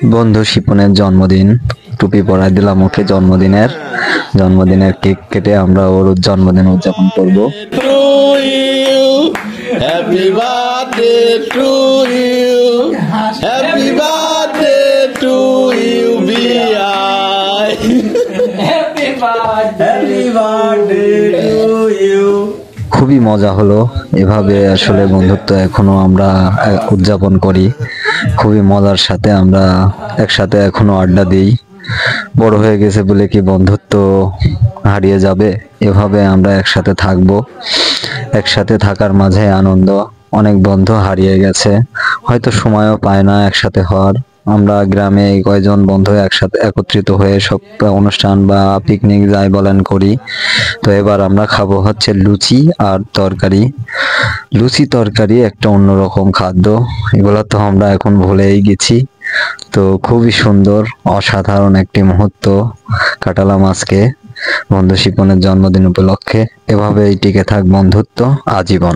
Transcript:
বন্ধু শিপনের জন্মদিন, টুপি পরাই দিলাম ওকে। জন্মদিনের কেক কেটে আমরা ওর জন্মদিন উদযাপন করব। Happy birthday to you. Happy birthday to you, B.I. Happy birthday to you. খুবই মজা হলো। এভাবে আসলে বন্ধুত্ব এখনো আমরা উদযাপন করি। খুবই মজার সাথে আমরা একসাথে এখনো আড্ডা দিই। বড় হয়ে গেছে বলে কি বন্ধুত্ব হারিয়ে যাবে? এভাবে আমরা একসাথে থাকবো। একসাথে থাকার মাঝে আনন্দ। অনেক বন্ধু হারিয়ে গেছে, হয়তো সময়ও পায় না একসাথে হওয়ার। আমরা গ্রামে এই কয়জন বন্ধু একসাথে একত্রিত হয়ে সব অনুষ্ঠান বা পিকনিক যাই বলেন করি। তো এবার আমরা খাবো হচ্ছে লুচি আর তরকারি। লুচি তরকারি একটা অন্যরকম খাদ্য, এগুলো তো আমরা এখন ভুলেই গেছি। তো খুবই সুন্দর অসাধারণ একটি মুহূর্ত কাটালাম আজকে বন্ধু শিপনের জন্মদিন উপলক্ষে। এভাবেই টিকে থাক বন্ধুত্ব আজীবন।